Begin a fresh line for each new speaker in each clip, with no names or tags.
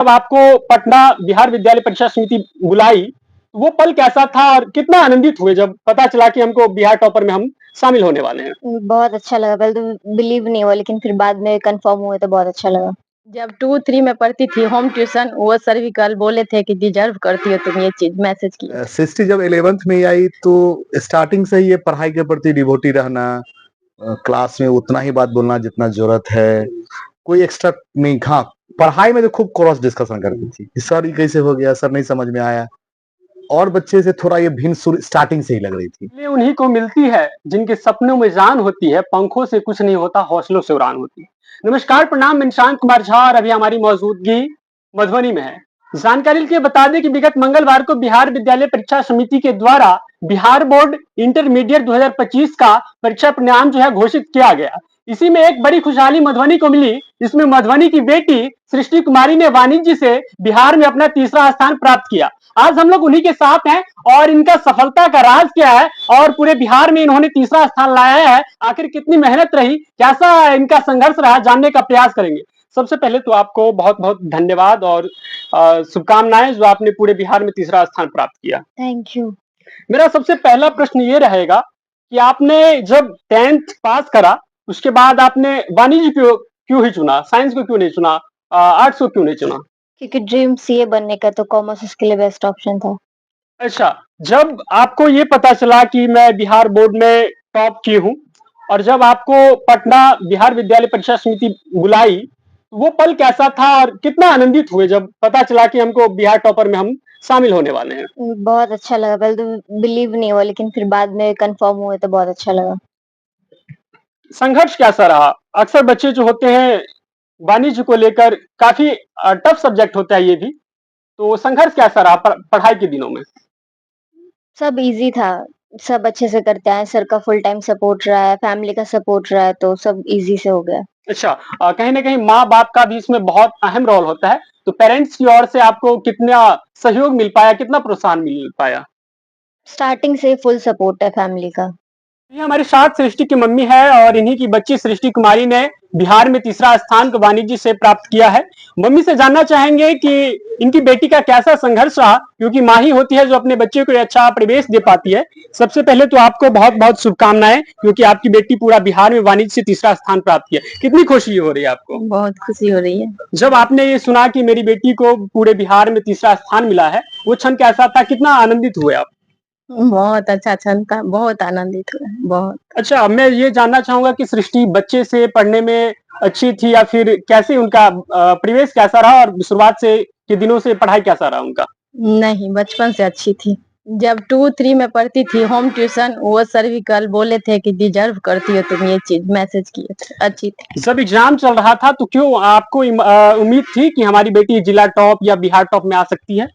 जब आपको पटना बिहार विद्यालय परीक्षा समिति बुलाई, तो वो पल कैसा था और कितना आनंदित हुए जब पता चला कि हमको बिहार टॉपर में हम शामिल होने वाले हैं?
बहुत अच्छा लगा, पहले तो बिलीव नहीं हुआ लेकिन फिर बाद में कन्फर्म हुए तो बहुत अच्छा लगा।
जब 2-3 में पढ़ती थी होम ट्यूशन, वो सर भी कल बोले थे कि डिजर्व करती हो तुम ये चीज़, मैसेज किए।
सृष्टि जब 11th में आई तो स्टार्टिंग से ही ये पढ़ाई के प्रति डिवोटी रहना, क्लास में उतना ही बात बोलना जितना जरूरत है, कोई एक्स्ट्रा नहीं। हाँ, पढ़ाई में तो खूब क्रॉस डिस्कशन करती थी कि सर ये कैसे हो गया, सर नहीं समझ में आया। और बच्चे से थोड़ा ये भिन्न शुरू स्टार्टिंग से ही लग रही थी।
ये उन्हीं को मिलती है जिनके सपनों में जान होती है, पंखों से कुछ नहीं होता, हौसलों से उड़ान होती है। नमस्कार, प्रणाम, मैं निशांत कुमार झा और अभी हमारी मौजूदगी मधुबनी में है। जानकारी के लिए बता दें कि विगत मंगलवार को बिहार विद्यालय परीक्षा समिति के द्वारा बिहार बोर्ड इंटरमीडिएट 2025 का परीक्षा परिणाम जो है घोषित किया गया। इसी में एक बड़ी खुशहाली मधुबनी को मिली, इसमें मधुबनी की बेटी सृष्टि कुमारी ने वाणिज्य से बिहार में अपना तीसरा स्थान प्राप्त किया। आज हम लोग उन्हीं के साथ हैं और इनका सफलता का राज क्या है और पूरे बिहार में इन्होंने तीसरा स्थान लाया है, आखिर कितनी मेहनत रही, कैसा इनका संघर्ष रहा, जानने का प्रयास करेंगे। सबसे पहले तो आपको बहुत बहुत धन्यवाद और शुभकामनाएं जो आपने पूरे बिहार में तीसरा स्थान प्राप्त किया।
Thank you.
मेरा सबसे पहला प्रश्न ये रहेगा कि आपने जब 10th पास करा, उसके बाद आपने वाणिज्य क्यों क्यों ही चुना, साइंस को क्यों नहीं चुना, आर्ट्स को क्यों नहीं चुना?
क्योंकि ड्रीम सीए बनने का, तो कॉमर्स उसके लिए बेस्ट ऑप्शन था।
अच्छा, जब आपको ये पता चला कि मैं बिहार बोर्ड में टॉप की हूँ और जब आपको पटना बिहार विद्यालय परीक्षा समिति बुलाई, तो वो पल कैसा था और कितना आनंदित हुए जब पता चला कि हमको बिहार टॉपर में हम शामिल होने वाले हैं?
बहुत अच्छा लगा, पहले तो बिलीव नहीं हुआ लेकिन फिर बाद में कन्फर्म हुए तो बहुत अच्छा लगा।
संघर्ष कैसा रहा? अक्सर बच्चे जो होते हैं वाणिज्य को लेकर काफी टफ सब्जेक्ट होता है ये भी, तो संघर्ष कैसा रहा पढ़ाई के दिनों में?
सब इजी था, सब अच्छे से करते हैं, सर का फुल टाइम सपोर्ट रहा है, फैमिली का सपोर्ट रहा है, तो सब इजी से हो गया।
अच्छा, कहीं ना कहीं माँ बाप का भी इसमें बहुत अहम रोल होता है, तो पेरेंट्स की ओर से आपको कितना सहयोग मिल पाया, कितना प्रोत्साहन मिल पाया?
स्टार्टिंग से फुल सपोर्ट है फैमिली का।
ये हमारे साथ सृष्टि की मम्मी है और इन्हीं की बच्ची सृष्टि कुमारी ने बिहार में तीसरा स्थान वाणिज्य से प्राप्त किया है। मम्मी से जानना चाहेंगे कि इनकी बेटी का कैसा संघर्ष रहा, क्योंकि माँ ही होती है जो अपने बच्चे को अच्छा परिवेश दे पाती है। सबसे पहले तो आपको बहुत बहुत शुभकामनाएं, क्योंकि आपकी बेटी पूरा बिहार में वाणिज्य से तीसरा स्थान प्राप्त किया। कितनी खुशी हो रही है आपको?
बहुत खुशी हो रही है।
जब आपने ये सुना कि मेरी बेटी को पूरे बिहार में तीसरा स्थान मिला है, वो क्षण कैसा था, कितना आनंदित हुए आप?
बहुत अच्छा क्षण था, बहुत आनंदित हुए, बहुत।
अच्छा, मैं ये जानना चाहूंगा कि सृष्टि बच्चे से पढ़ने में अच्छी थी या फिर कैसे उनका परिवेश कैसा रहा और शुरुआत से के दिनों से पढ़ाई कैसा रहा उनका?
नहीं, बचपन से अच्छी थी। जब 2-3 में पढ़ती थी होम ट्यूशन, वो सर भी कल बोले थे कि डिजर्व करती हो तुम ये चीज़, मैसेज किए थे, अच्छी थी।
जब एग्जाम चल रहा था तो क्यों आपको उम्मीद थी कि हमारी बेटी जिला टॉप या बिहार टॉप में आ सकती है?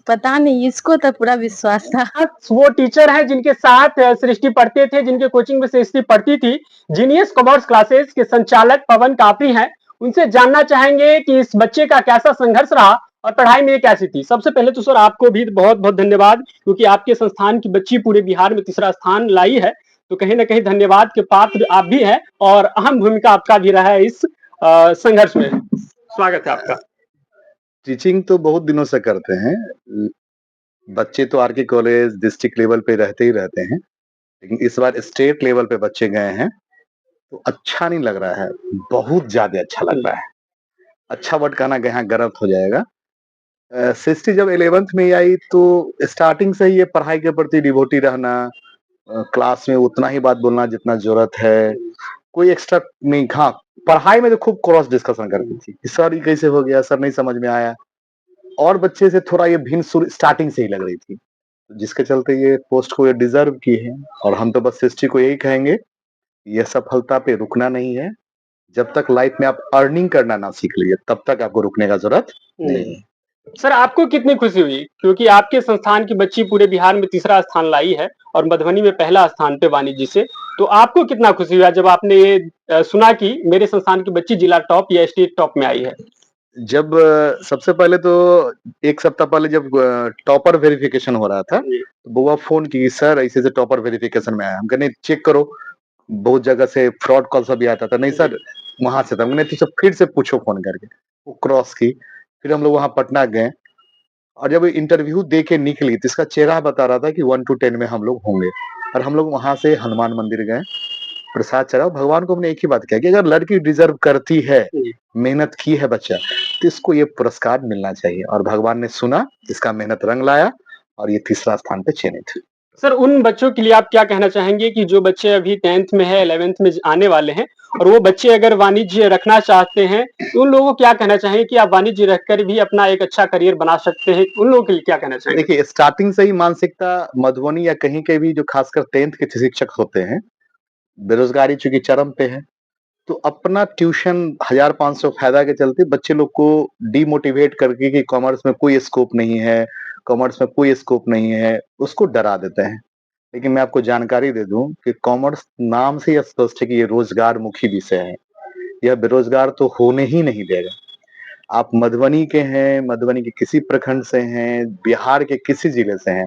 पता नहीं, इसको तो पूरा विश्वास था।
वो टीचर है जिनके साथ सृष्टि पढ़ते थे, जिनके कोचिंग में सृष्टि पढ़ती थी, जीनियस कॉमर्स क्लासेस के संचालक पवन कापरी हैं। उनसे जानना चाहेंगे कि इस बच्चे का कैसा संघर्ष रहा और पढ़ाई में ये कैसी थी। सबसे पहले तो सर आपको भी बहुत बहुत धन्यवाद, क्योंकि आपके संस्थान की बच्ची पूरे बिहार में तीसरा स्थान लाई है, तो कहीं ना कहीं धन्यवाद के पात्र आप भी हैं और अहम भूमिका आपका भी रहा है इस संघर्ष में। स्वागत है आपका।
टीचिंग तो बहुत दिनों से करते हैं, बच्चे तो आर के कॉलेज डिस्ट्रिक्ट लेवल पे रहते ही रहते हैं, लेकिन इस बार स्टेट लेवल पे बच्चे गए हैं तो अच्छा नहीं लग रहा है, बहुत ज्यादा अच्छा लग रहा है। अच्छा वर्ड कहना यहाँ गलत हो जाएगा। सृष्टि जब 11th में आई तो स्टार्टिंग से ही ये पढ़ाई के प्रति डिवोटी रहना, क्लास में उतना ही बात बोलना जितना जरूरत है, कोई एक्स्ट्रा नहीं। हाँ, पढ़ाई में तो खूब क्रॉस डिस्कशन करती थी कि सर ये कैसे हो गया, सर नहीं समझ में आया। और बच्चे से थोड़ा ये भिन्न शुरू स्टार्टिंग से ही लग रही थी, जिसके चलते ये पोस्ट को ये डिजर्व की है। और हम तो बस सृष्टि को यही कहेंगे, ये सफलता पे रुकना नहीं है। जब तक लाइफ में आप अर्निंग करना ना सीख लीजिए, तब तक आपको रुकने का जरूरत नहीं है।
सर आपको कितनी खुशी हुई, क्योंकि आपके संस्थान की बच्ची पूरे बिहार में तीसरा स्थान लाई है और मधुबनी में पहला स्थान पे वाणिज्य से, तो आपको कितना खुशी हुआ जब आपने ये सुना कि मेरे संस्थान की बच्ची जिला टॉप या स्टेट टॉप में आई है?
जब सबसे पहले तो एक सप्ताह पहले जब टॉपर वेरिफिकेशन हो रहा था, तो बुआ फोन की, सर ऐसे से टॉपर वेरिफिकेशन में आया। हम कहने चेक करो, बहुत जगह से फ्रॉड कॉल सब भी आता था। नहीं सर, वहां से था। हमने तो सब फिर से पूछो फोन करके, वो क्रॉस की फिर हम लोग वहाँ पटना गए और जब इंटरव्यू दे के निकली तो इसका चेहरा बता रहा था कि 1 to 10 में हम लोग होंगे। और हम लोग वहाँ से हनुमान मंदिर गए, प्रसाद चढ़ाओ। भगवान को हमने एक ही बात किया कि अगर लड़की डिज़र्व करती है,
जी।
मेहनत की है बच्चा, तो इसको ये पुरस्कार मिलना चाहिए। और भगवान ने सुना, इसका मेहनत रंग लाया और ये तीसरा स्थान पे चयनित हुई।
सर उन बच्चों के लिए आप क्या कहना चाहेंगे कि जो बच्चे अभी 10th में है, 11th में आने वाले हैं और वो बच्चे अगर वाणिज्य रखना चाहते हैं, तो उन लोगों को क्या कहना चाहेंगे कि आप वाणिज्य रखकर भी अपना एक अच्छा करियर बना सकते हैं? उन लोगों के लिए क्या कहना चाहेंगे?
देखिए, स्टार्टिंग से ही मानसिकता मधुबनी या कहीं के भी जो खासकर 10th के शिक्षक होते हैं, बेरोज़गारी चूँकि चरम पे है, तो अपना ट्यूशन 1500 फ़ायदा के चलते बच्चे लोग को डिमोटिवेट करके कि कॉमर्स में कोई स्कोप नहीं है, कॉमर्स में कोई स्कोप नहीं है, उसको डरा देते हैं। लेकिन मैं आपको जानकारी दे दूँ कि कॉमर्स नाम से ही स्पष्ट है कि ये रोज़गारमुखी विषय है। यह बेरोज़गार तो होने ही नहीं देगा। आप मधुबनी के हैं, मधुबनी के किसी प्रखंड से हैं, बिहार के किसी जिले से हैं,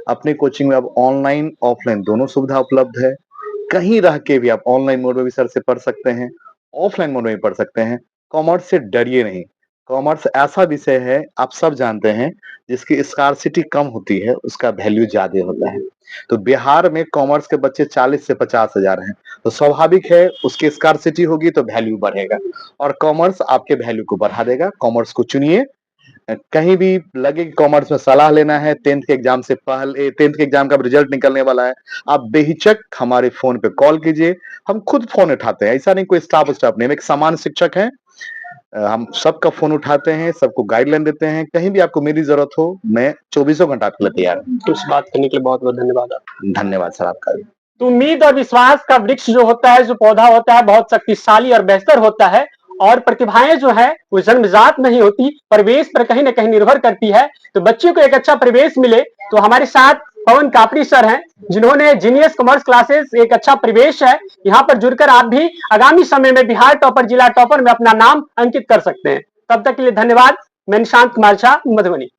अपने कोचिंग में आप ऑनलाइन, ऑफलाइन दोनों सुविधा उपलब्ध है। कहीं रह के भी आप ऑनलाइन मोड में भी सर से पढ़ सकते हैं, ऑफलाइन मोड में भी पढ़ सकते हैं। कॉमर्स से डरिए नहीं। कॉमर्स ऐसा विषय है, आप सब जानते हैं, जिसकी स्कार्सिटी कम होती है, उसका वैल्यू ज़्यादा होता है। तो बिहार में कॉमर्स के बच्चे 40 से 50 हज़ार हैं, तो स्वाभाविक है उसकी स्कार्सिटी होगी तो वैल्यू बढ़ेगा और कॉमर्स आपके वैल्यू को बढ़ा देगा। कॉमर्स को चुनिए। कहीं भी लगे कि कॉमर्स में सलाह लेना है 10th के एग्जाम से पहले, 10th के एग्जाम का रिजल्ट निकलने वाला है, आप बेहिचक हमारे फोन पे कॉल कीजिए। हम खुद फोन उठाते हैं, ऐसा नहीं कोई स्टाफ नहीं, हम एक सामान्य शिक्षक हैं। हम सबका फोन उठाते हैं, सबको गाइडलाइन देते हैं। कहीं भी आपको मेरी जरूरत हो, मैं 24 घंटा आपके लिए तैयार हूँ।
तो इस बात करने के लिए बहुत बहुत धन्यवाद आपका।
धन्यवाद सर आपका भी।
तो उम्मीद और विश्वास का वृक्ष जो होता है, जो पौधा होता है, बहुत शक्तिशाली और बेहतर होता है और प्रतिभाएं जो है वो जन्मजात नहीं होती, परिवेश पर कहीं ना कहीं निर्भर करती है। तो बच्चों को एक अच्छा परिवेश मिले। तो हमारे साथ पवन कापड़ी सर हैं, जिन्होंने जीनियस कॉमर्स क्लासेस एक अच्छा परिवेश है, यहाँ पर जुड़कर आप भी आगामी समय में बिहार टॉपर, जिला टॉपर में अपना नाम अंकित कर सकते हैं। तब तक के लिए धन्यवाद। मैं निशांत कुमार झा, मधुबनी।